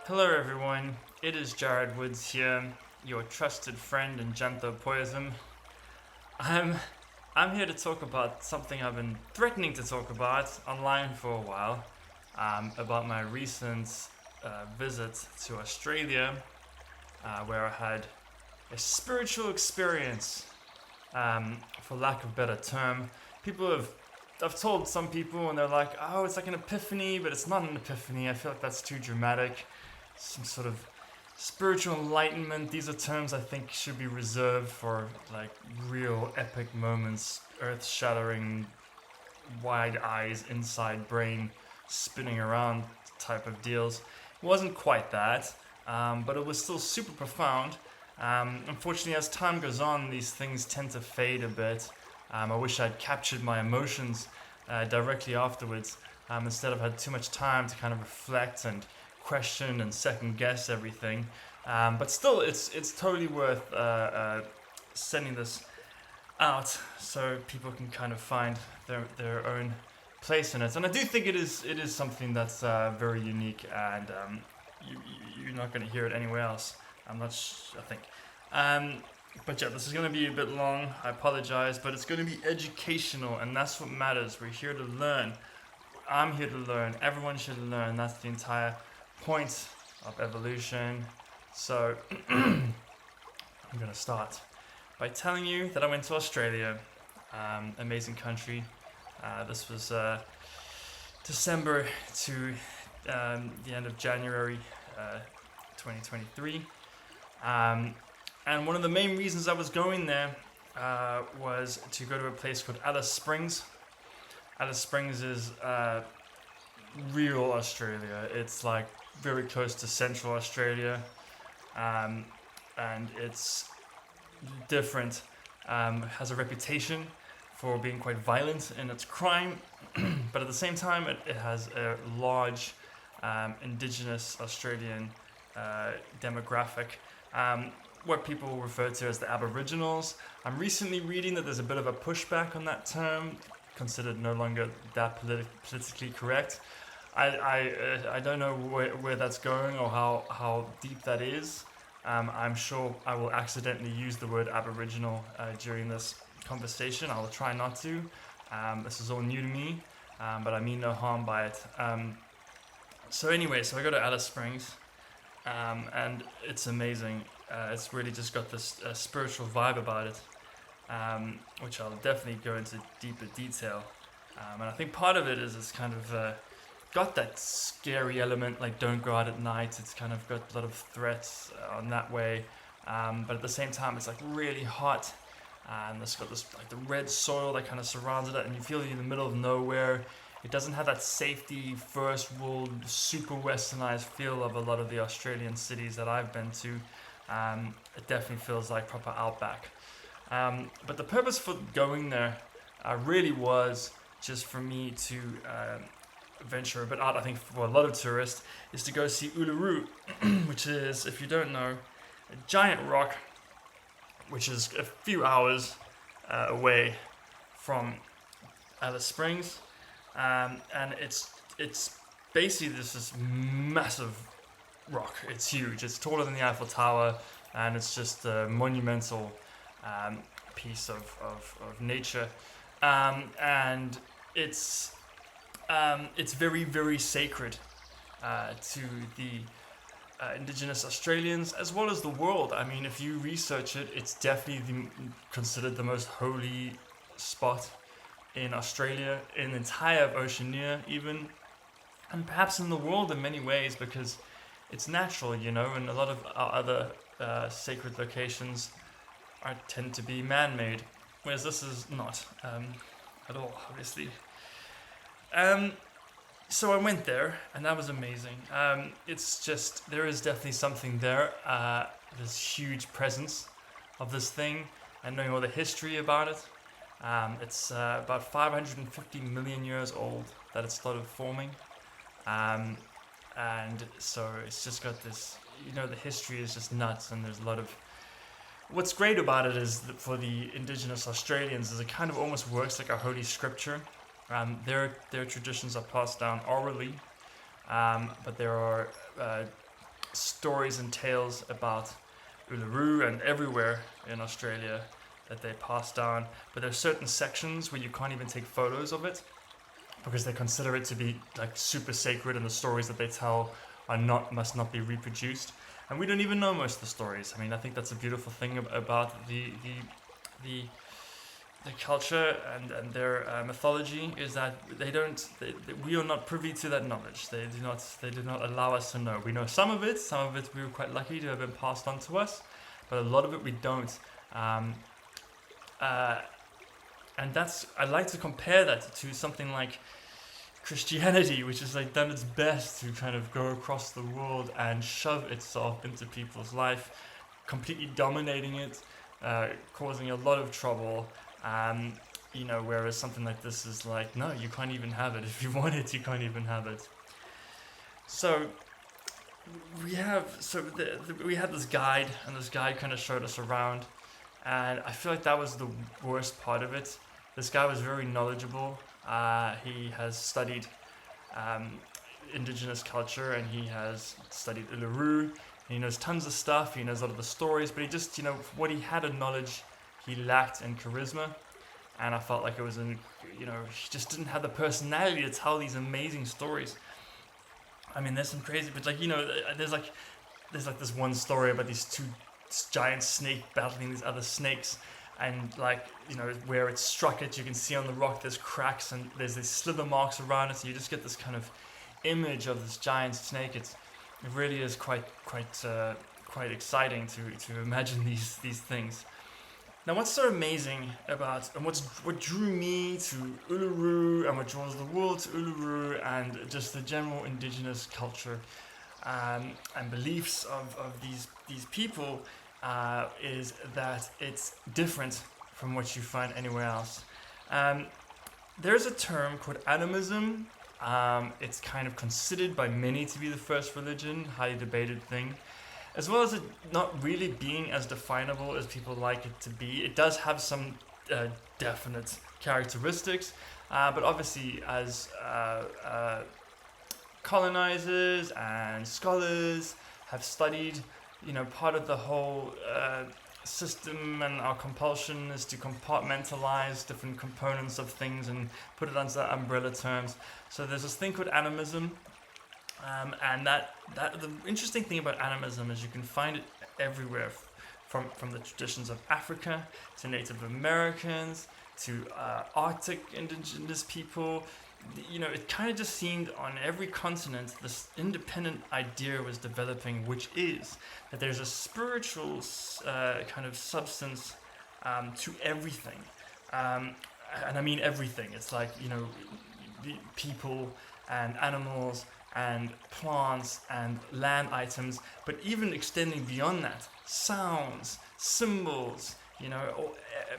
Hello, everyone. It is Jared Woods here, your trusted friend in Janthopoyism. I'm I'm here to talk about something I've been threatening to talk about online for a while. About my recent visit to Australia, where I had a spiritual experience, for lack of a better term. People have I've told some people and they're like, "Oh, it's like an epiphany," but it's not an epiphany. I feel like that's too dramatic. Some sort of spiritual enlightenment. These are terms I think should be reserved for like real epic moments, earth-shattering, wide eyes, inside brain spinning around type of deals. It wasn't quite that, but it was still super profound. Unfortunately, as time goes on, these things tend to fade a bit. I wish I'd captured my emotions directly afterwards. Instead, I've had too much time to kind of reflect and question and second guess everything. But still, it's totally worth sending this out so people can kind of find their own place in it. And I do think it is something that's very unique, and you're not going to hear it anywhere else. I think. But yeah, this is going to be a bit long. I apologize, but it's going to be educational, and that's what matters. We're here to learn. I'm here to learn. Everyone should learn. That's the entire point of evolution. So I'm going to start by telling you that I went to Australia. Amazing country. This was December to the end of January 2023. And one of the main reasons I was going there was to go to a place called Alice Springs. Alice Springs is real Australia. It's like very close to Central Australia, and it's different. Has a reputation for being quite violent in its crime, but at the same time, it has a large Indigenous Australian demographic. What people refer to as the Aboriginals. I'm recently reading that there's a bit of a pushback on that term, considered no longer that politically correct. I don't know where that's going or how deep that is. I'm sure I will accidentally use the word Aboriginal during this conversation. I will try not to. This is all new to me, but I mean no harm by it. So I go to Alice Springs, and it's amazing. It's really just got this spiritual vibe about it, which I'll definitely go into deeper detail. And I think part of it is it's kind of got that scary element, like don't go out at night. It's kind of got a lot of threats on that way, but at the same time, it's like really hot, and it's got this like the red soil that kind of surrounds it, and you feel you're in the middle of nowhere. It doesn't have that safety, first world, super westernized feel of a lot of the Australian cities that I've been to. It definitely feels like proper outback. But the purpose for going there really was just for me to venture a bit out. I think for a lot of tourists is to go see Uluru, which is, if you don't know, a giant rock, which is a few hours away from Alice Springs. And it's basically this massive rock. It's huge. It's taller than the Eiffel Tower, and it's just a monumental piece of nature. And it's very, very sacred to the Indigenous Australians as well as the world. I mean, if you research it, it's definitely considered the most holy spot in Australia, in the entire Oceania even, and perhaps in the world in many ways, because it's natural, and a lot of our other sacred locations tend to be man-made, whereas this is not at all, obviously. So I went there, and that was amazing. It's just, there is definitely something there, this huge presence of this thing, and knowing all the history about it. It's about 550 million years old that it started forming. And so it's just got this, the history is just nuts, and there's a lot of... What's great about it is that for the Indigenous Australians is it kind of almost works like a holy scripture. Their traditions are passed down orally, but there are stories and tales about Uluru and everywhere in Australia that they pass down. But there are certain sections where you can't even take photos of it because they consider it to be like super sacred, and the stories that they tell must not be reproduced. And we don't even know most of the stories. I mean, I think that's a beautiful thing about the culture and their mythology, is that we are not privy to that knowledge. They do not allow us to know. We know some of it. Some of it we were quite lucky to have been passed on to us, but a lot of it we don't. And I like to compare that to something like Christianity, which has like done its best to kind of go across the world and shove itself into people's life, completely dominating it, causing a lot of trouble. Whereas something like this is like, no, you can't even have it. If you want it, you can't even have it. So we had this guide, and this guide kind of showed us around, and I feel like that was the worst part of it. This guy was very knowledgeable. He has studied Indigenous culture, and he has studied Uluru. He knows tons of stuff. He knows a lot of the stories, but he just, what he had of knowledge, he lacked in charisma. And I felt like it was he just didn't have the personality to tell these amazing stories. I mean, there's some crazy, but there's this one story about these two giant snake battling these other snakes. And where it struck it, you can see on the rock there's cracks and there's these slither marks around it, so you just get this kind of image of this giant snake. It really is quite exciting to imagine these things. Now, what's so amazing about, and what drew me to Uluru, and what draws the world to Uluru, and just the general Indigenous culture and beliefs of these people, is that it's different from what you find anywhere else. There's a term called animism. It's kind of considered by many to be the first religion, highly debated thing. As well as it not really being as definable as people like it to be, it does have some definite characteristics, but obviously as colonizers and scholars have studied, part of the whole system and our compulsion is to compartmentalize different components of things and put it under umbrella terms. So there's this thing called animism. And that the interesting thing about animism is you can find it everywhere, from the traditions of Africa to Native Americans to Arctic indigenous people. It kind of just seemed on every continent this independent idea was developing, which is that there's a spiritual kind of substance to everything, and I mean everything. It's like the people and animals and plants and land items, but even extending beyond that, sounds, symbols,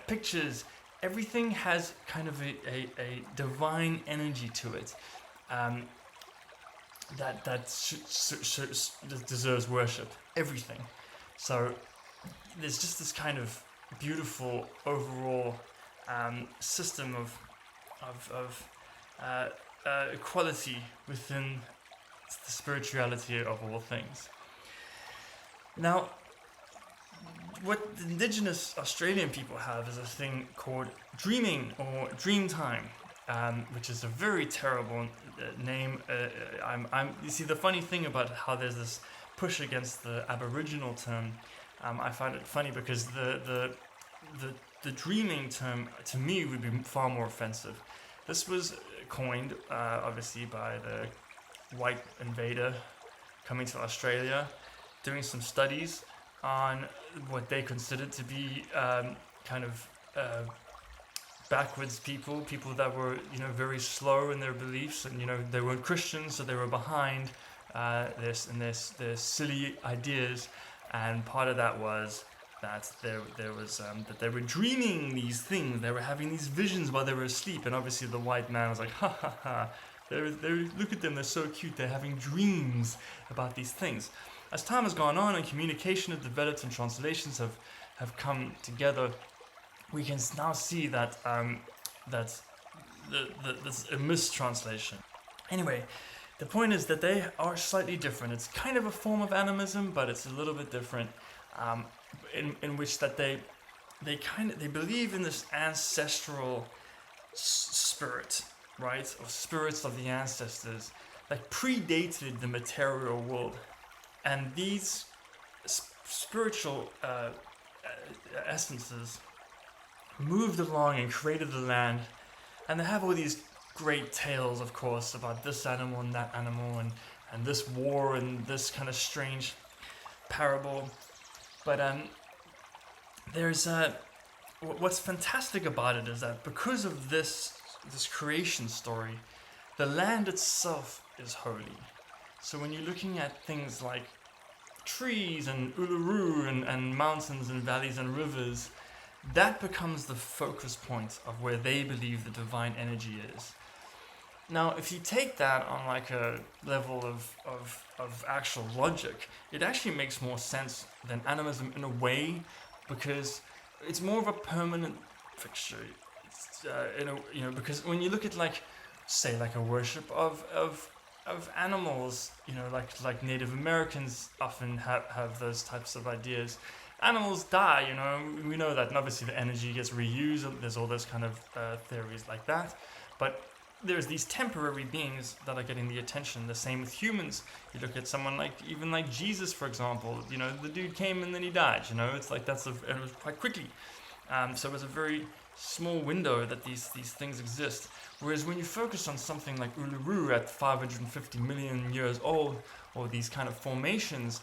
pictures, everything has kind of a divine energy to it that deserves worship, everything. So there's just this kind of beautiful overall system of equality within the spirituality of all things. Now, what the Indigenous Australian people have is a thing called dreaming or dream time, which is a very terrible name. You see, the funny thing about how there's this push against the Aboriginal term, I find it funny because the dreaming term to me would be far more offensive. This was coined, obviously, by the white invader coming to Australia, doing some studies on what they considered to be backwards people that were very slow in their beliefs, and they weren't Christians, so they were behind their silly ideas, and part of that was that there was that they were dreaming these things, they were having these visions while they were asleep, and obviously the white man was like, ha ha ha, look at them, they're so cute, they're having dreams about these things. As time has gone on and communication has developed and translations have come together, we can now see that that's a mistranslation. Anyway, the point is that they are slightly different. It's kind of a form of animism, but it's a little bit different, um, in which that they believe in this ancestral spirit, right, or spirits of the ancestors that predated the material world, and these spiritual essences moved along and created the land, and they have all these great tales, of course, about this animal and that animal, and this war and this kind of strange parable. But there's what's fantastic about it is that because of this creation story, the land itself is holy. So when you're looking at things like trees and Uluru and mountains and valleys and rivers, that becomes the focus point of where they believe the divine energy is. Now, if you take that on like a level of actual logic, it actually makes more sense than animism in a way, because it's more of a permanent fixture. It's, because when you look at like, say, like a worship of animals, like Native Americans often have those types of ideas. Animals die, we know that, and obviously the energy gets reused. There's all those kind of theories like that, but there's these temporary beings that are getting the attention. The same with humans. You look at someone like Jesus, for example. The dude came and then he died. It's like and it was quite quickly. So it was a very small window that these things exist. Whereas when you focus on something like Uluru at 550 million years old, or these kind of formations,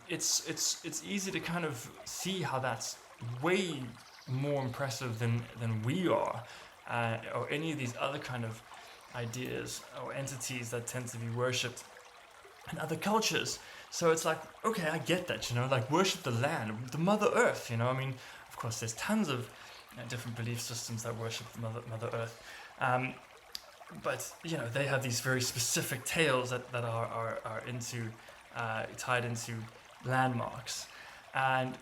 it's easy to kind of see how that's way more impressive than we are. Or any of these other kind of ideas or entities that tend to be worshipped in other cultures. So it's like, okay, I get that, like worship the land, the Mother Earth, of course there's tons of different belief systems that worship the Mother Earth. But, they have these very specific tales that are tied into landmarks. And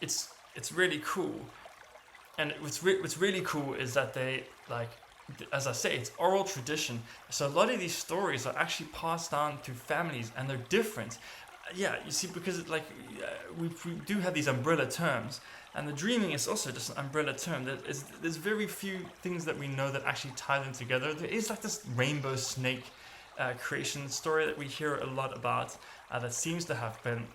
it's really cool. And what's really cool is that they, like, as I say, it's oral tradition. So a lot of these stories are actually passed down through families, and they're different. Yeah, you see, because we do have these umbrella terms, and the dreaming is also just an umbrella term. There's very few things that we know that actually tie them together. There is like this rainbow snake creation story that we hear a lot about, that seems to have been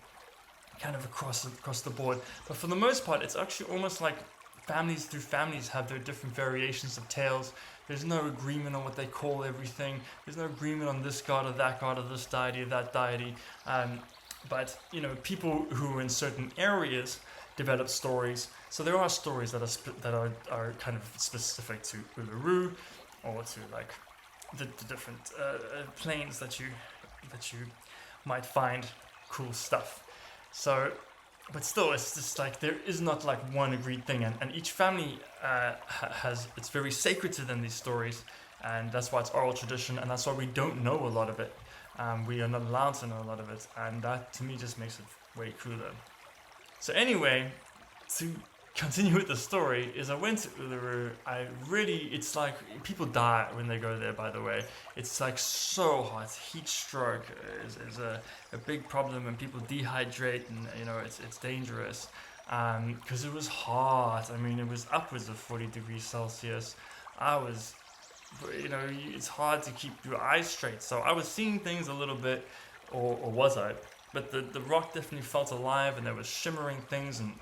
kind of across the board. But for the most part, it's actually almost like families through families have their different variations of tales. There's no agreement on what they call everything. There's no agreement on this god or that god or this deity or that deity. But people who are in certain areas develop stories. So there are stories that are kind of specific to Uluru, or to like the different planes that you might find cool stuff. So, but still, it's just like there is not like one agreed thing, and each family it's very sacred to them, these stories, and that's why it's oral tradition, and that's why we don't know a lot of it. We are not allowed to know a lot of it, and that to me just makes it way cooler. So anyway, to continue with the story, is I went to Uluru. It's like people die when they go there, by the way. It's like so hot. Heat stroke is a big problem, and people dehydrate, and it's dangerous because it was hot. I mean, it was upwards of 40 degrees Celsius. It's hard to keep your eyes straight. So I was seeing things a little bit, or was I? But the rock definitely felt alive, and there was shimmering things, and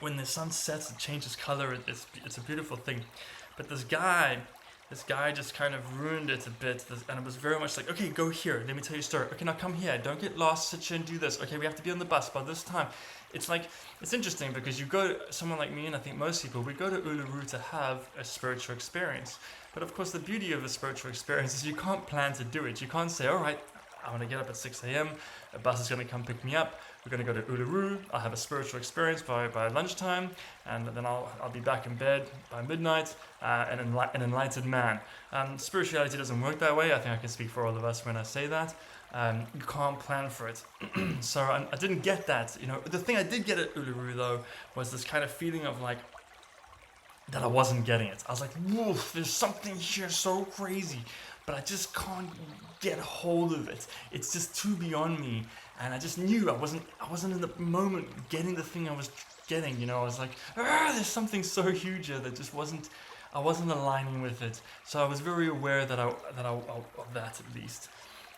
when the sun sets, it changes color. It's a beautiful thing. But this guy just kind of ruined it a bit, and it was very much like, okay, go here, let me tell you a story. Okay, now come here, don't get lost, sit here and do this. Okay, we have to be on the bus by this time. It's like, it's interesting because you go, someone like me, and I think most people, we go to Uluru to have a spiritual experience. But of course, the beauty of a spiritual experience is you can't plan to do it. You can't say, all right, I want to get up at 6 a.m. A bus is going to come pick me up. We're going to go to Uluru. I'll have a spiritual experience by lunchtime, and then I'll be back in bed by midnight, an enlightened man. Spirituality doesn't work that way. I think I can speak for all of us when I say that. You can't plan for it. So I didn't get that. The thing I did get at Uluru though was this kind of feeling of like that I wasn't getting it. I was like, whoa, there's something here so crazy. but I just can't get hold of it. It's just too beyond me, and I just knew I wasn't in the moment getting the thing I was getting. You know, I was like, there's something so huge here that just wasn't. I wasn't aligning with it, so I was very aware that of that at least.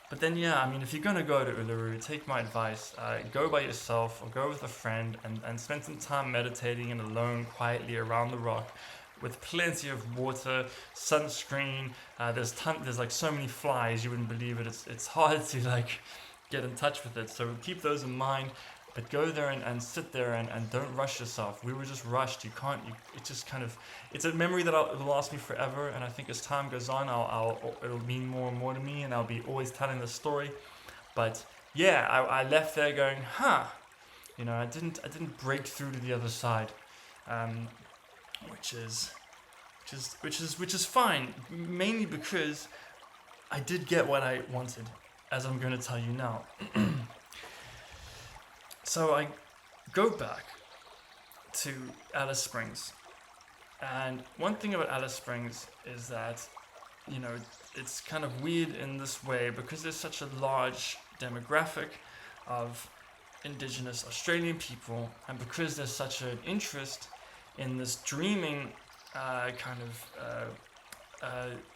But then, yeah, I mean, if you're gonna go to Uluru, take my advice. Go by yourself or go with a friend and spend some time meditating and alone, quietly around the rock, with plenty of water, sunscreen. There's like so many flies, you wouldn't believe it. It's hard to like get in touch with it. So keep those in mind. But go there and sit there and don't rush yourself. We were just rushed. You can't. It just kind of. It's a memory that will last me forever. And I think as time goes on, it'll mean more and more to me, and I'll be always telling the story. But yeah, I left there going, huh. You know, I didn't break through to the other side, which is fine. Mainly because I did get what I wanted, as I'm going to tell you now. So I go back to Alice Springs, and one thing about Alice Springs is that, you know, it's kind of weird in this way because there's such a large demographic of Indigenous Australian people, and because there's such an interest in this dreaming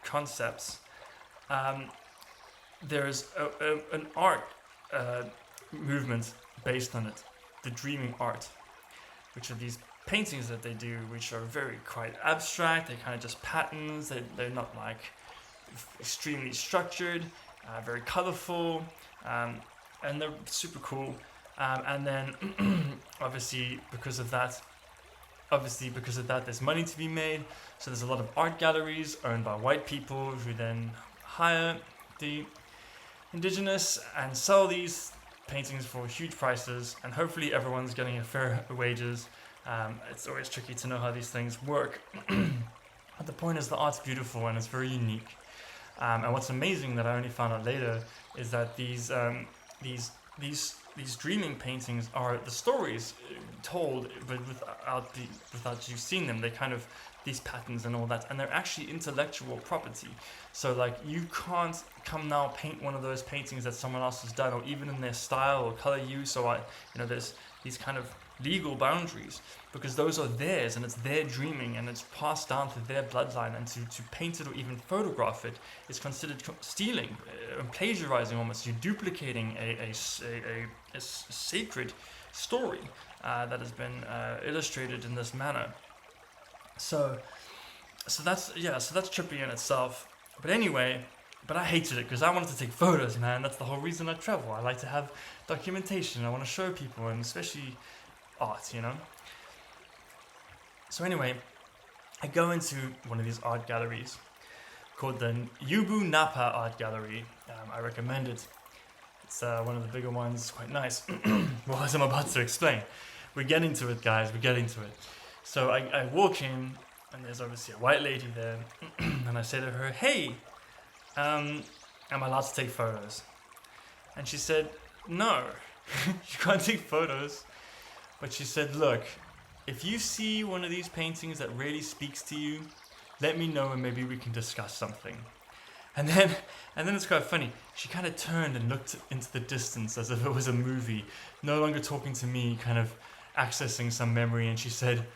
concepts, there's an art movement based on it, the dreaming art, which are these paintings that they do, which are quite abstract. They're kind of just patterns. They're not like extremely structured, very colorful, and they're super cool. And then obviously because of that, there's money to be made. So there's a lot of art galleries owned by white people who then hire the Indigenous and sell these paintings for huge prices, and hopefully everyone's getting a fair wages. It's always tricky to know how these things work. But the point is, the art's beautiful and it's very unique. And what's amazing that I only found out later is that these dreaming paintings are the stories told, but without you seeing them. They kind of, these patterns and all that, and they're actually intellectual property. So like, you can't come now paint one of those paintings that someone else has done, or even in their style or color use. So there's these kind of legal boundaries, because those are theirs and it's their dreaming and it's passed down through their bloodline, and to paint it or even photograph it is considered stealing and plagiarizing almost. You're duplicating a sacred story that has been illustrated in this manner. So that's trippy in itself. But anyway, I hated it because I wanted to take photos, man. That's the whole reason I travel. I like to have documentation. I want to show people, and especially art, you know. So anyway, I go into one of these art galleries called the Yubu Napa Art Gallery. I recommend it. It's one of the bigger ones. It's quite nice. Well, as I'm about to explain, we're getting to it, guys. We're getting to it. So I walk in, and there's obviously a white lady there, and I say to her, "Hey, am I allowed to take photos?" And she said, "No, you can't take photos." But she said, "Look, if you see one of these paintings that really speaks to you, let me know and maybe we can discuss something." And then it's quite funny. She kind of turned and looked into the distance as if it was a movie, no longer talking to me, kind of accessing some memory. And she said,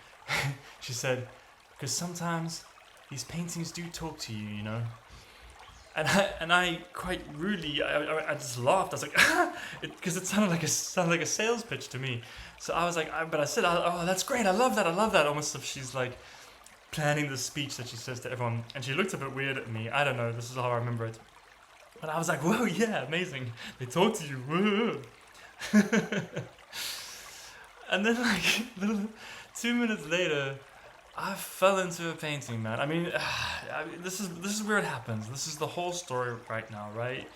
"Because sometimes these paintings do talk to you, you know." And I quite rudely, I just laughed. I was like, because it sounded like a sales pitch to me. So I was like, but I said, "Oh, that's great. I love that. Almost as if she's like planning the speech that she says to everyone. And she looked a bit weird at me. I don't know. This is how I remember it. But I was like, "Whoa, yeah, amazing. They talk to you." Whoa. And then like 2 minutes later, I fell into a painting, man. I mean, this is where it happens. This is the whole story right now, right?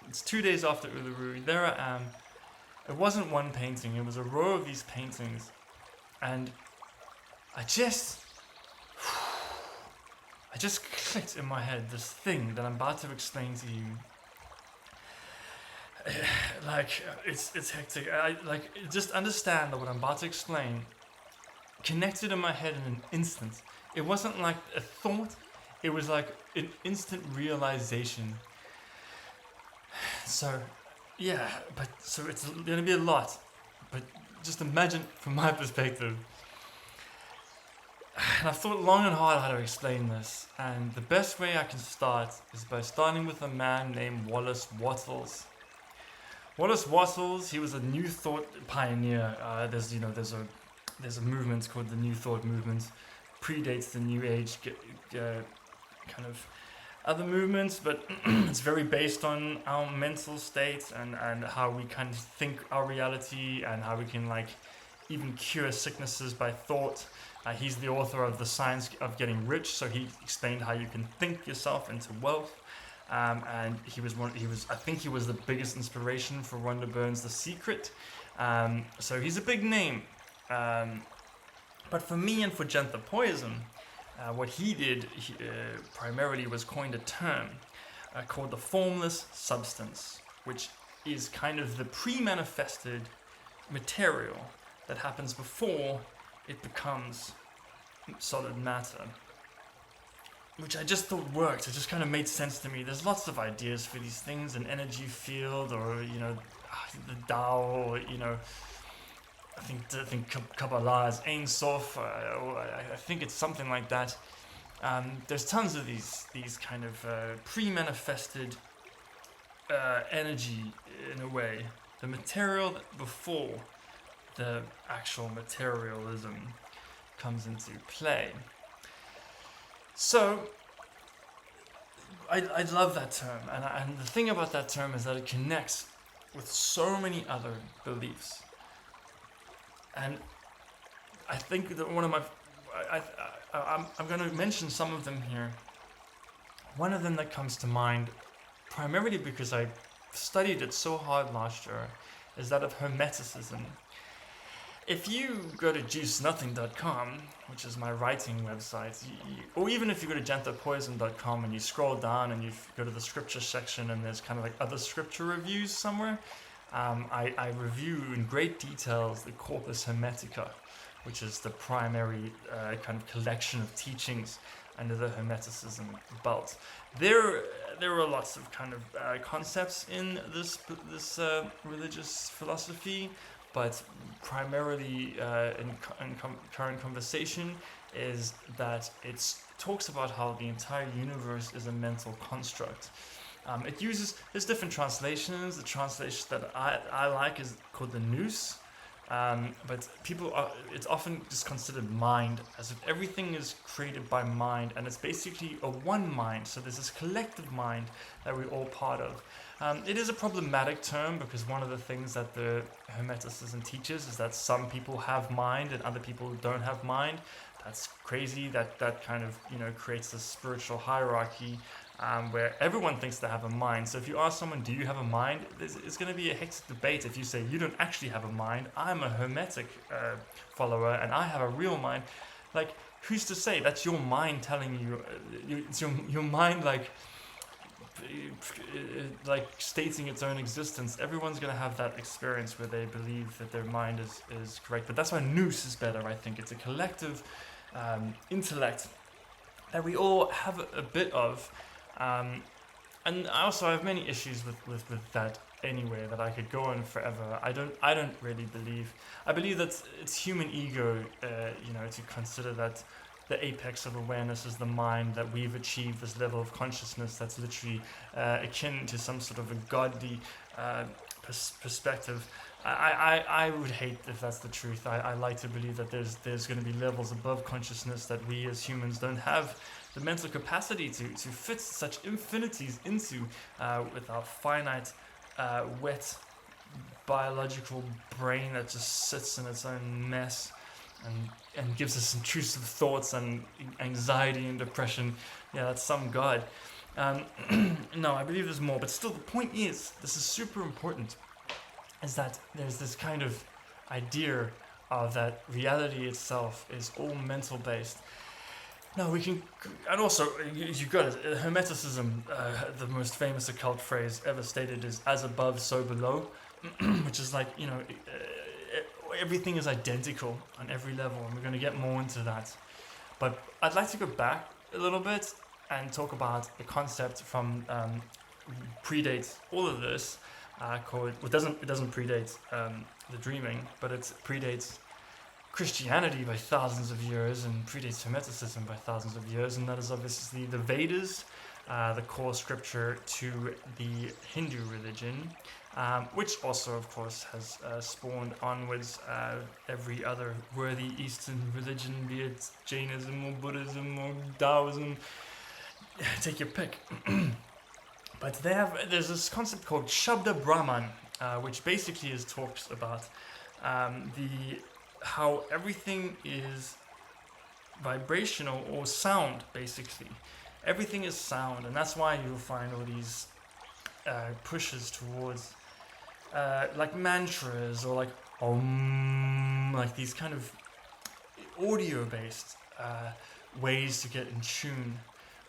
It's 2 days after Uluru. There I am. It wasn't one painting. It was a row of these paintings. And I just clicked in my head this thing that I'm about to explain to you. Like, it's hectic. Just understand that what I'm about to explain connected in my head in an instant. It wasn't like a thought. it was like an instant realization. So, yeah, but so it's gonna be a lot. But just imagine from my perspective. And I've thought long and hard how to explain this, and the best way I can start is by starting with a man named Wallace Wattles. Wallace Wattles, he was a New Thought pioneer. There's a movement called the New Thought movement, predates the New Age kind of other movements, but it's very based on our mental state and how we kind of think our reality and how we can like even cure sicknesses by thought. He's the author of The Science of Getting Rich, so he explained how you can think yourself into wealth. And I think he was the biggest inspiration for Rhonda Byrne's The Secret. So he's a big name. But for me and for Janthopoyism, what he did primarily was coined a term called the formless substance, which is kind of the pre-manifested material that happens before it becomes solid matter, which I just thought worked. It just kind of made sense to me. There's lots of ideas for these things, an energy field, or the Tao, or I think Kabbalah is Ein Sof. I think it's something like that. There's tons of these kind of pre-manifested energy in a way, the material before the actual materialism comes into play. So I love that term, and the thing about that term is that it connects with so many other beliefs. And I think that one of my, I'm going to mention some of them here. One of them that comes to mind, primarily because I studied it so hard last year, is that of Hermeticism. If you go to juicenothing.com, which is my writing website, or even if you go to janthopoyism.com and you scroll down and you go to the scripture section and there's kind of like other scripture reviews somewhere, I review in great details the Corpus Hermetica, which is the primary kind of collection of teachings under the Hermeticism belt. There are lots of kind of concepts in this religious philosophy, but primarily in current conversation is that it talks about how the entire universe is a mental construct. There's different translations. The translation that I like is called the Nous, but it's often just considered mind, as if everything is created by mind, and it's basically a one mind. So there's this collective mind that we're all part of. It is a problematic term because one of the things that the Hermeticism teaches is that some people have mind and other people don't have mind. That's crazy. That kind of creates this spiritual hierarchy where everyone thinks they have a mind. So if you ask someone, do you have a mind? It's going to be a hectic debate if you say you don't actually have a mind. I'm a Hermetic follower and I have a real mind. Like, who's to say? That's your mind telling you. It's your mind like stating its own existence. Everyone's going to have that experience where they believe that their mind is correct. But that's why Nous is better, I think. It's a collective intellect that we all have a bit of. And also I have many issues with that anyway, that I could go on forever. I don't really believe. I believe that it's human ego, to consider that the apex of awareness is the mind, that we've achieved this level of consciousness that's literally akin to some sort of a godly perspective. I would hate if that's the truth. I like to believe that there's going to be levels above consciousness that we as humans don't have the mental capacity to fit such infinities into with our finite, wet, biological brain that just sits in its own mess and gives us intrusive thoughts and anxiety and depression. Yeah, that's some god. No, I believe there's more, but still the point is, this is super important, is that there's this kind of idea of that reality itself is all mental based. Now we can, and also you got it, Hermeticism, the most famous occult phrase ever stated is "as above, so below," which is like, everything is identical on every level, and we're going to get more into that. But I'd like to go back a little bit and talk about a concept from predates all of this, called it doesn't predate the dreaming, but it predates Christianity by thousands of years and predates Hermeticism by thousands of years, and that is obviously the Vedas, the core scripture to the Hindu religion, which also, of course, has spawned onwards every other worthy Eastern religion, be it Jainism or Buddhism or Taoism. Take your pick. But there's this concept called Shabda Brahman, which basically talks about how everything is vibrational or sound, basically. Everything is sound, and that's why you'll find all these pushes towards like mantras or like like these kind of audio-based ways to get in tune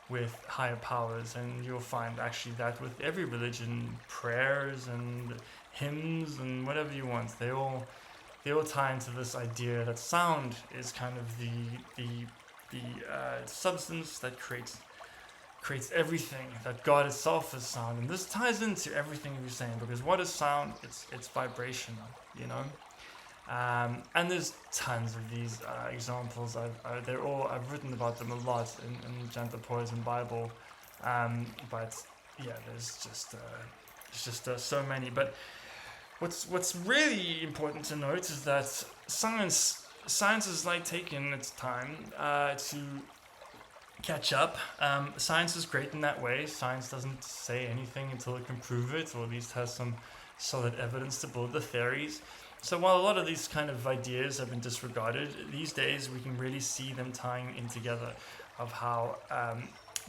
with higher powers. And you'll find actually that with every religion, prayers and hymns and whatever you want, they all tie into this idea that sound is kind of the substance that creates everything, that God itself is sound. And this ties into everything we're saying, because what is sound? It's vibrational, you know. And there's tons of these examples. I've written about them a lot in Janthopoyism Bible, but yeah, there's just so many. But what's really important to note is that science is like taking its time to catch up. Science is great in that way. Science doesn't say anything until it can prove it, or at least has some solid evidence to build the theories. So while a lot of these kind of ideas have been disregarded, these days we can really see them tying in together, of how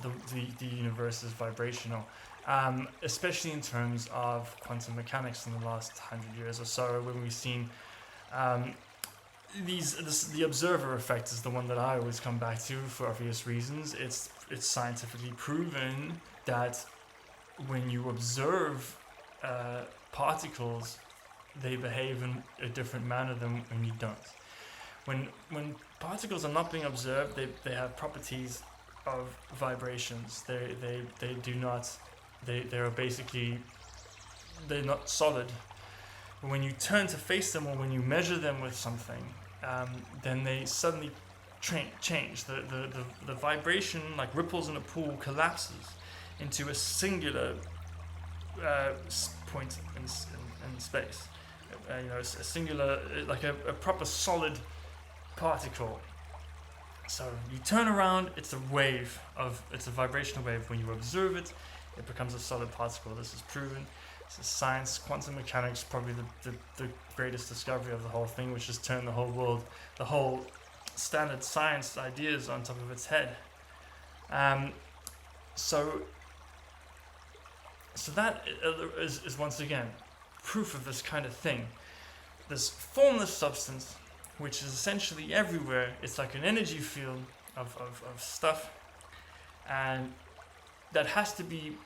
the universe is vibrational, especially in terms of quantum mechanics in the last 100 years or so, when we've seen the observer effect is the one that I always come back to for obvious reasons. It's scientifically proven that when you observe particles, they behave in a different manner than when you don't. When particles are not being observed, they have properties of vibrations. They do not. They're basically, they're not solid. But when you turn to face them, or when you measure them with something, then they suddenly change. The vibration, like ripples in a pool, collapses into a singular point in space. A singular, like a proper solid particle. So you turn around, it's a vibrational wave. When you observe it, it becomes a solid particle. This is proven. So science, quantum mechanics, probably the greatest discovery of the whole thing, which has turned the whole world, the whole standard science ideas on top of its head. So that is once again proof of this kind of thing. This formless substance, which is essentially everywhere. It's like an energy field of stuff, and that has to be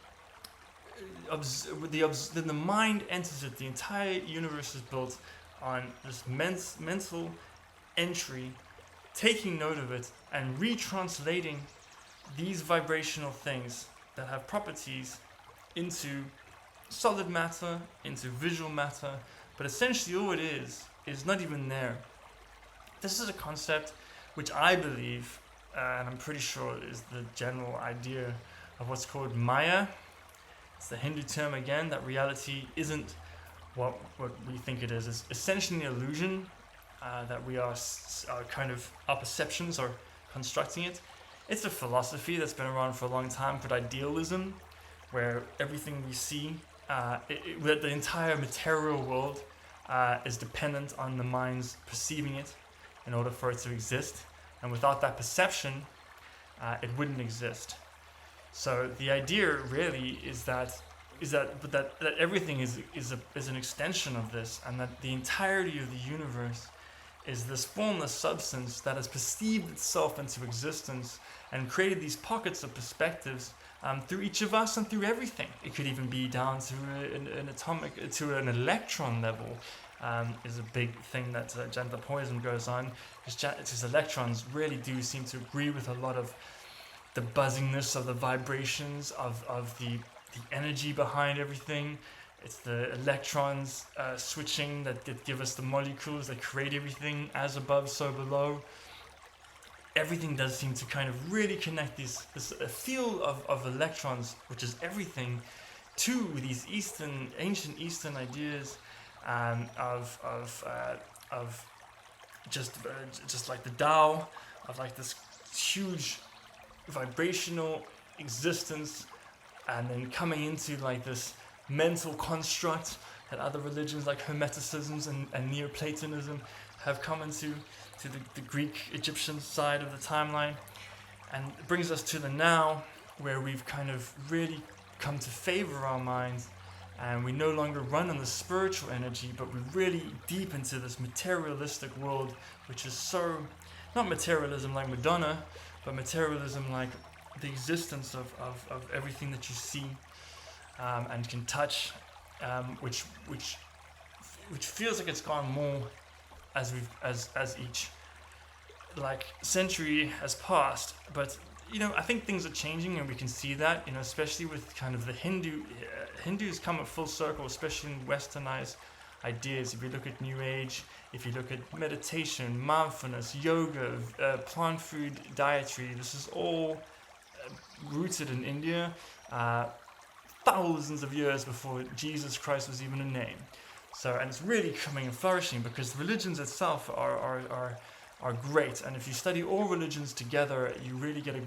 then the mind enters it. The entire universe is built on this mental entry, taking note of it and retranslating these vibrational things that have properties into solid matter, into visual matter. But essentially all it is not even there. This is a concept which I believe, and I'm pretty sure is the general idea of what's called Maya. It's the Hindu term again, that reality isn't what we think it is. It's essentially an illusion, that we are kind of, our perceptions are constructing it. It's a philosophy that's been around for a long time called idealism, where everything we see, the entire material world is dependent on the mind's perceiving it in order for it to exist. And without that perception, it wouldn't exist. So the idea really is that everything is an extension of this, and that the entirety of the universe is this formless substance that has perceived itself into existence and created these pockets of perspectives through each of us and through everything. It could even be down to an atomic, to an electron level. Is a big thing that Janthopoyism goes on, because electrons really do seem to agree with a lot of the buzzingness of the vibrations of the energy behind everything. It's the electrons switching that give us the molecules that create everything, as above, so below. Everything does seem to kind of really connect this field of electrons, which is everything, to these ancient Eastern ideas of just like the Tao, of like this huge vibrational existence, and then coming into like this mental construct that other religions like Hermeticism and Neoplatonism have come into, to the Greek Egyptian side of the timeline. And it brings us to the now, where we've kind of really come to favor our minds, and we no longer run on the spiritual energy, but we're really deep into this materialistic world, which is so, not materialism like Madonna, but materialism like the existence of everything that you see and can touch, which feels like it's gone more as each like century has passed. But I think things are changing, and we can see that, especially with kind of the Hindus come at full circle, especially in westernized ideas. If you look at New Age, if you look at meditation, mindfulness, yoga, plant food dietary, this is all rooted in India, thousands of years before Jesus Christ was even a name. So, and it's really coming and flourishing because religions itself are great. And if you study all religions together, you really get a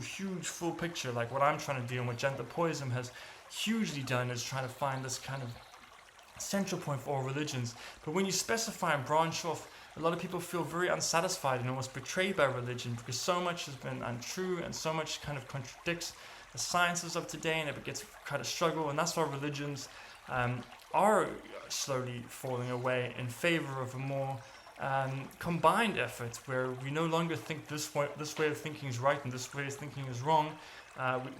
huge full picture. Like what I'm trying to do and what Janthopoyism has hugely done is trying to find this kind of central point for all religions. But when you specify and branch off, a lot of people feel very unsatisfied and almost betrayed by religion because so much has been untrue and so much kind of contradicts the sciences of today, and it gets kind of struggle. And that's why religions are slowly falling away in favor of a more combined effort, where we no longer think this way of thinking is right and this way of thinking is wrong.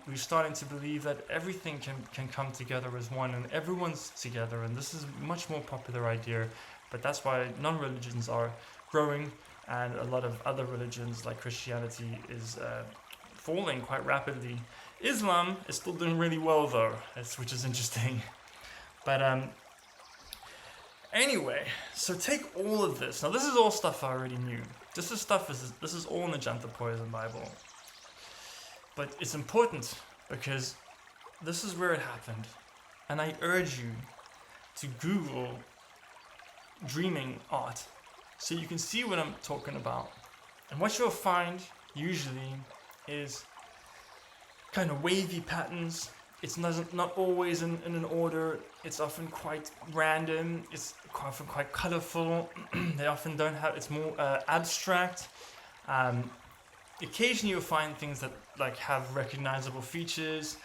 We're starting to believe that everything can come together as one, and everyone's together, and this is a much more popular idea. But that's why non-religions are growing, and a lot of other religions like Christianity is falling quite rapidly. Islam is still doing really well though, which is interesting. But anyway, so take all of this. Now this is all stuff I already knew. This is all in the Janthopoyism Bible. But it's important because this is where it happened. And I urge you to Google dreaming art so you can see what I'm talking about. And what you'll find usually is kind of wavy patterns. It's not always in an order. It's often quite random. It's often quite colorful. They often don't have. It's more abstract. Occasionally you'll find things that like have recognizable features.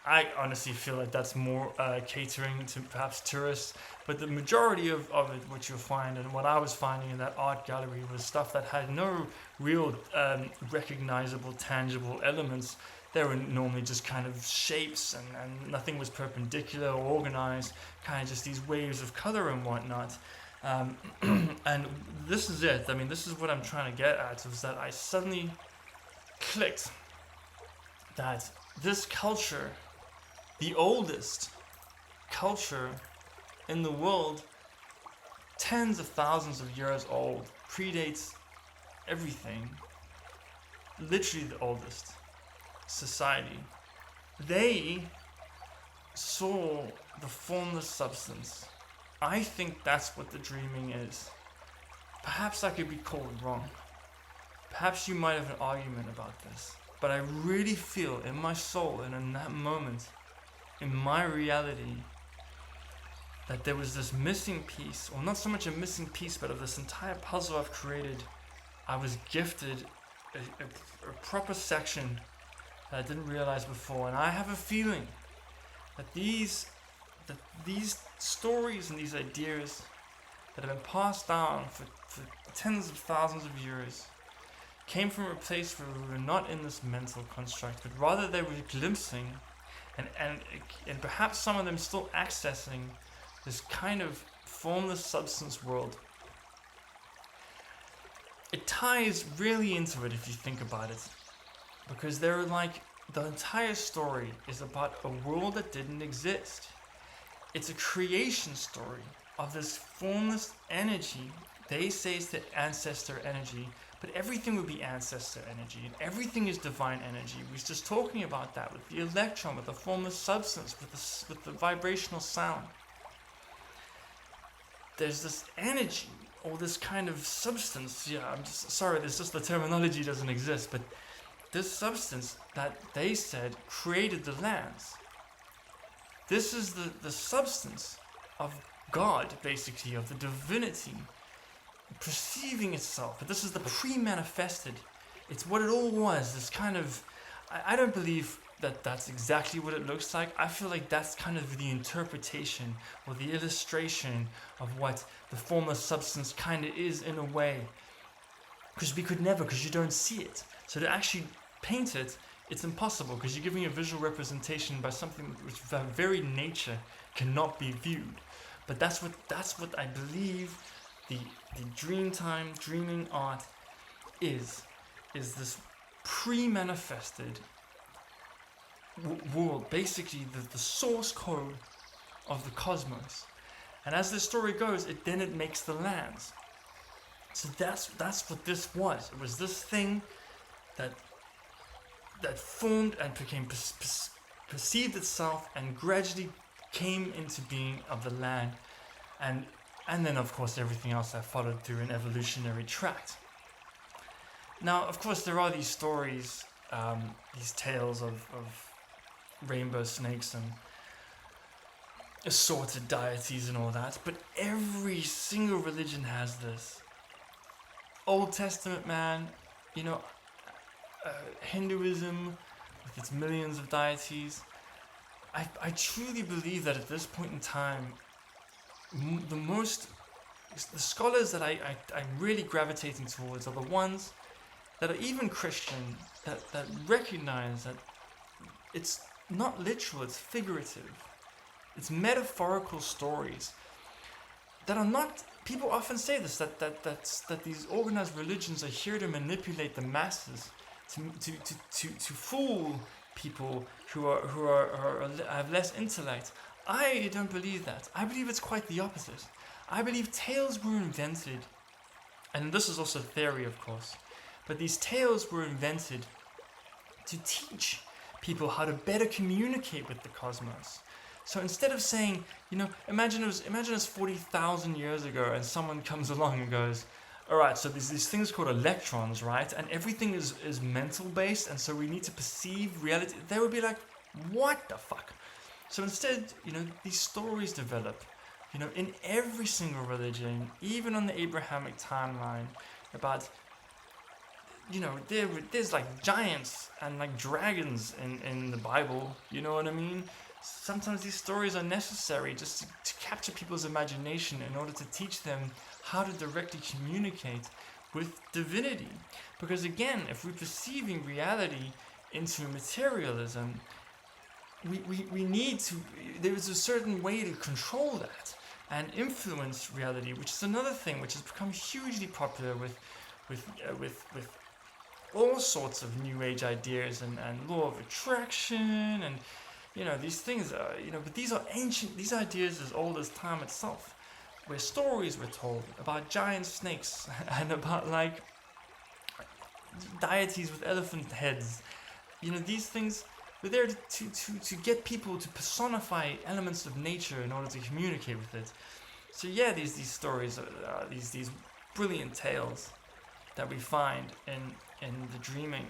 I honestly feel like that's more catering to perhaps tourists, but the majority of it, what you'll find, and what I was finding in that art gallery, was stuff that had no real recognizable, tangible elements. They were normally just kind of shapes, and nothing was perpendicular or organized, kind of just these waves of color and whatnot. And this is it. I mean, this is what I'm trying to get at, is that I suddenly clicked that this culture, the oldest culture in the world, tens of thousands of years old, predates everything, literally the oldest society. They saw the formless substance. I think that's what the dreaming is. Perhaps I could be called wrong. Perhaps you might have an argument about this. But I really feel in my soul and in that moment, in my reality, that there was this missing piece, or not so much a missing piece, but of this entire puzzle I've created. I was gifted a proper section that I didn't realize before. And I have a feeling that these stories and these ideas that have been passed down for tens of thousands of years came from a place where we were not in this mental construct, but rather they were glimpsing and perhaps some of them still accessing this kind of formless substance world. It ties really into it if you think about it, because they're like, the entire story is about a world that didn't exist. It's a creation story of this formless energy. They say it's the ancestor energy, but everything would be ancestor energy, and everything is divine energy. We were just talking about that with the electron, with the formless substance, with the vibrational sound. There's this energy, or this kind of substance. Yeah, I'm just sorry. There's just the terminology doesn't exist, but this substance that they said created the lands. This is the substance of God, basically, of the divinity perceiving itself. But this is the pre-manifested. It's what it all was. This kind of, I don't believe that that's exactly what it looks like. I feel like that's kind of the interpretation or the illustration of what the formless substance kind of is in a way. Because we could never, because you don't see it. So to actually paint it, it's impossible, because you're giving a visual representation by something which by very nature cannot be viewed. But that's what I believe the Dreamtime dreaming art is this pre-manifested world, basically the source code of the cosmos. And as the story goes, it makes the lands. So that's what this was. It was this thing that formed and became perceived itself and gradually came into being of the land, and then of course everything else that followed through an evolutionary tract. Now, of course, there are these stories, these tales of rainbow snakes and assorted deities and all that, but every single religion has this. Old Testament, man, Hinduism with its millions of deities. I truly believe that at this point in time, the scholars that I'm really gravitating towards are the ones that are even Christian, that recognize that it's not literal, it's figurative. It's metaphorical stories that are not. People often say this, that these organized religions are here to manipulate the masses, to fool people who have less intellect. I don't believe that. I believe it's quite the opposite. I believe tales were invented, and this is also theory, of course, but these tales were invented to teach people how to better communicate with the cosmos. So instead of saying, imagine it was 40,000 years ago, and someone comes along and goes, all right, so there's these things called electrons, right? And everything is mental based, and so we need to perceive reality. They would be like, what the fuck? So instead, these stories develop, in every single religion, even on the Abrahamic timeline, about, there's like giants and like dragons in the Bible, you know what I mean? Sometimes these stories are necessary just to capture people's imagination in order to teach them how to directly communicate with divinity. Because again, if we're perceiving reality into materialism, we need to, there is a certain way to control that and influence reality, which is another thing which has become hugely popular with all sorts of new age ideas and law of attraction and these things are, but these are ancient, these ideas as old as time itself, where stories were told about giant snakes and about like deities with elephant heads. These things were there to get people to personify elements of nature in order to communicate with it. So yeah, these stories are these brilliant tales that we find in the dreaming.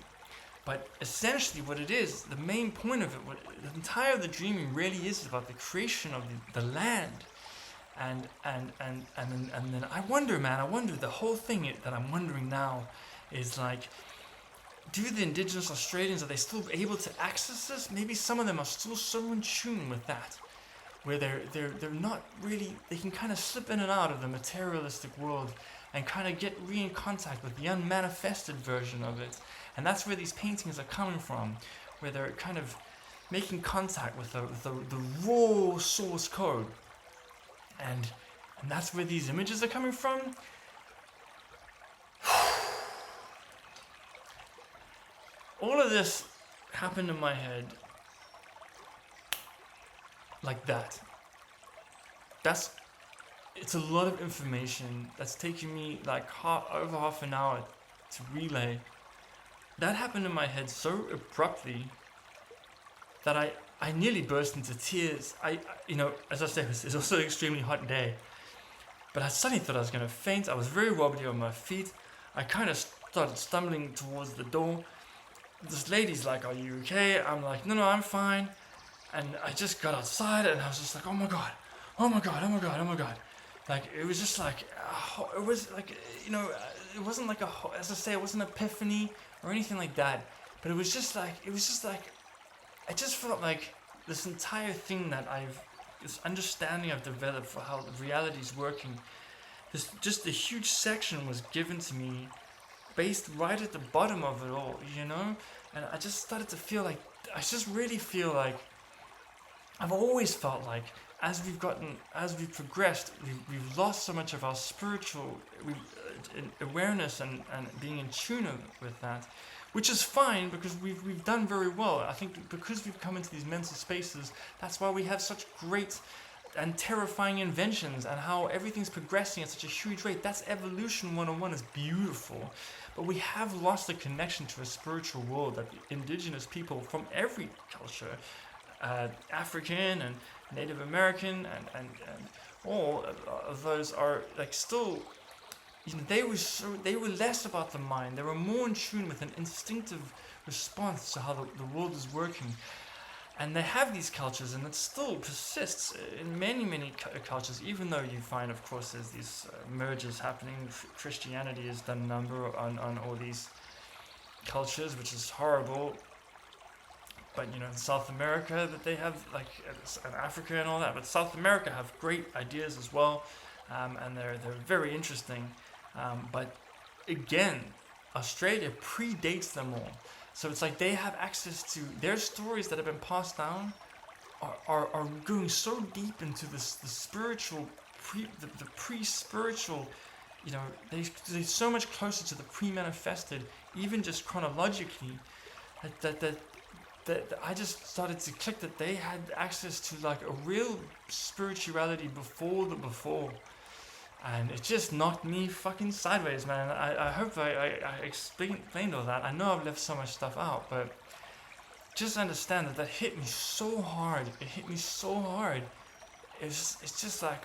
But essentially what it is, the main point of it, the entire of the dreaming really is about the creation of the land. And then I wonder, the whole thing that I'm wondering now is like, do the Indigenous Australians, are they still able to access this? Maybe some of them are still so in tune with that, where they're not really, they can kind of slip in and out of the materialistic world and kind of get in contact with the unmanifested version of it. And that's where these paintings are coming from, where they're kind of making contact with the raw source code. And that's where these images are coming from. all of this happened in my head like that. It's a lot of information that's taking me like over half an hour to relay. That happened in my head so abruptly that I nearly burst into tears. As I said, it's also an extremely hot day. But I suddenly thought I was going to faint. I was very wobbly on my feet. I kind of started stumbling towards the door. This lady's like, "Are you okay?" I'm like, No, I'm fine." And I just got outside and I was just like, "Oh my god, oh my god, oh my god, oh my god." Like, it was just like, it was like, it wasn't like as I say, it wasn't epiphany or anything like that. But it was just like, I just felt like this entire thing this understanding I've developed for how reality is working, just a huge section was given to me based right at the bottom of it all, And I just started to feel like, I just really feel like, I've always felt like, as we've progressed, we've lost so much of our spiritual awareness and being in tune with that, which is fine because we've done very well. I think because we've come into these mental spaces, that's why we have such great and terrifying inventions and how everything's progressing at such a huge rate. That's evolution 101. Is beautiful. But we have lost the connection to a spiritual world that the indigenous people from every culture, African and Native American and all of those are like still, they were less about the mind. They were more in tune with an instinctive response to how the world is working. And they have these cultures, and it still persists in many cultures, even though you find, of course, there's these mergers happening. Christianity has done a number on all these cultures, which is horrible. But in South America, that they have, like, and Africa and all that, but South America have great ideas as well, and they're very interesting. But again, Australia predates them all. So it's like they have access to their stories that have been passed down are going so deep into the spiritual, the pre-spiritual, they're so much closer to the pre-manifested, even just chronologically, that I just started to click that they had access to like a real spirituality before the before. And it just knocked me fucking sideways, man. I hope I explained all that. I know I've left so much stuff out, but just understand that hit me so hard. It hit me so hard. It's just like,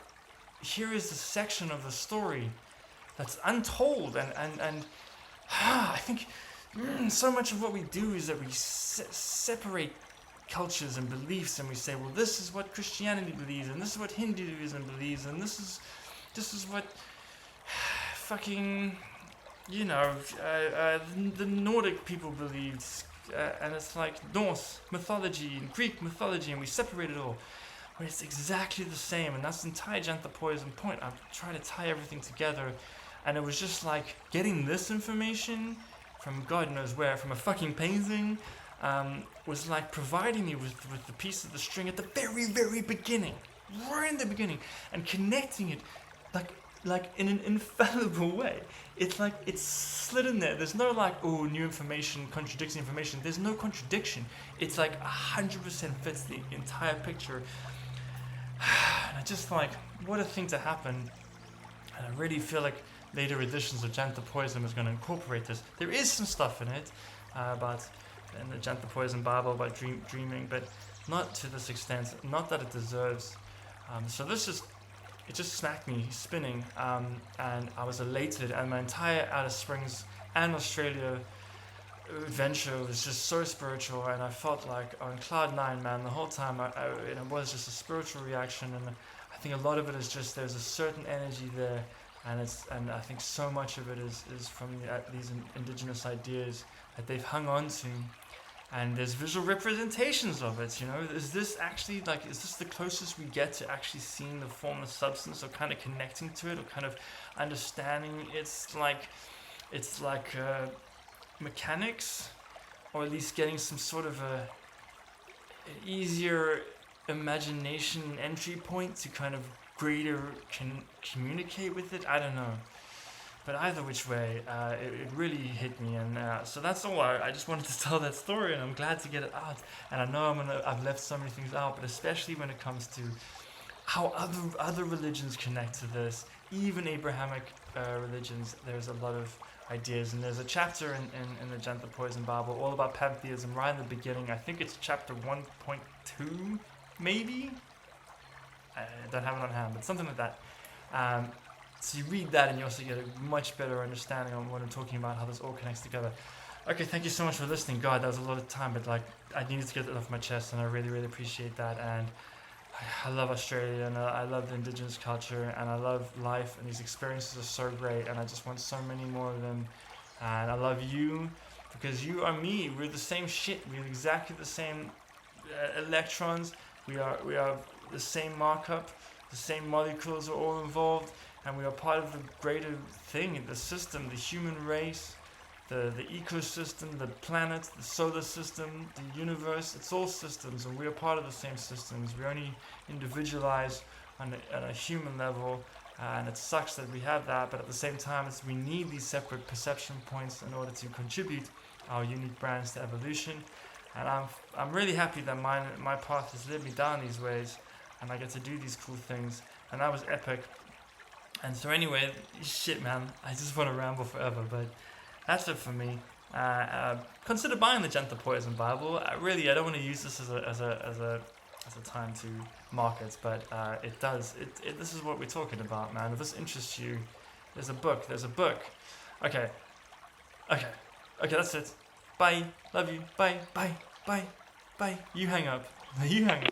here is the section of the story that's untold. And I think so much of what we do is that we separate cultures and beliefs, and we say, well, this is what Christianity believes, and this is what Hinduism believes, and this is what fucking, the Nordic people believed, and it's like Norse mythology and Greek mythology, and we separate it all. But it's exactly the same, and that's the entire Janthopoyism point. I'm trying to tie everything together, and it was just like getting this information from God knows where, from a fucking painting, was like providing me with the piece of the string at the very, very beginning, right in the beginning, and connecting it like in an infallible way. It's like it's slid in there. There's no like, oh, new information contradicts information. There's no contradiction. It's like 100% fits the entire picture. And I just like, what a thing to happen. And I really feel like later editions of Janthopoyism is going to incorporate this. There is some stuff in it about in the Janthopoyism Bible about dreaming, but not to this extent. Not that it deserves. So it just smacked me spinning, and I was elated, and my entire Alice Springs and Australia adventure was just so spiritual, and I felt like on cloud nine, man, the whole time. It was just a spiritual reaction, and I think a lot of it is just there's a certain energy there, and I think so much of it is from these indigenous ideas that they've hung on to. And there's visual representations of it, Is this actually, is this the closest we get to actually seeing the formless substance, or kind of connecting to it, or kind of understanding it's like mechanics, or at least getting some sort of an easier imagination entry point to kind of greater communicate with it? I don't know. But either which way, it really hit me, and so that's all. I just wanted to tell that story, and I'm glad to get it out. And I know I've left so many things out, but especially when it comes to how other religions connect to this, even Abrahamic religions. There's a lot of ideas, and there's a chapter in the Janthopoyism Bible all about pantheism right in the beginning. I think it's chapter 1.2, maybe. I don't have it on hand, but something like that. So you read that and you also get a much better understanding on what I'm talking about, how this all connects together. Okay, thank you so much for listening. God, that was a lot of time, but like I needed to get it off my chest, and I really, really appreciate that. And I love Australia, and I love the Indigenous culture, and I love life, and these experiences are so great, and I just want so many more of them. And I love you because you are me. We're the same shit. We're exactly the same electrons. We are the same markup. The same molecules are all involved, and we are part of the greater thing, the system, the human race, the ecosystem, the planet, the solar system, the universe. It's all systems, and we are part of the same systems. We only individualize on a human level, and it sucks that we have that, but at the same time, we need these separate perception points in order to contribute our unique brands to evolution. And I'm really happy that my path has led me down these ways, and I get to do these cool things, and that was epic. And so anyway, shit man, I just want to ramble forever, but that's it for me. Consider buying the Janthopoyism Bible. I don't want to use this as a time to market, but it does. This is what we're talking about, man. If this interests you, there's a book. Okay, that's it. Bye. Love you. Bye. You hang up. You hang up.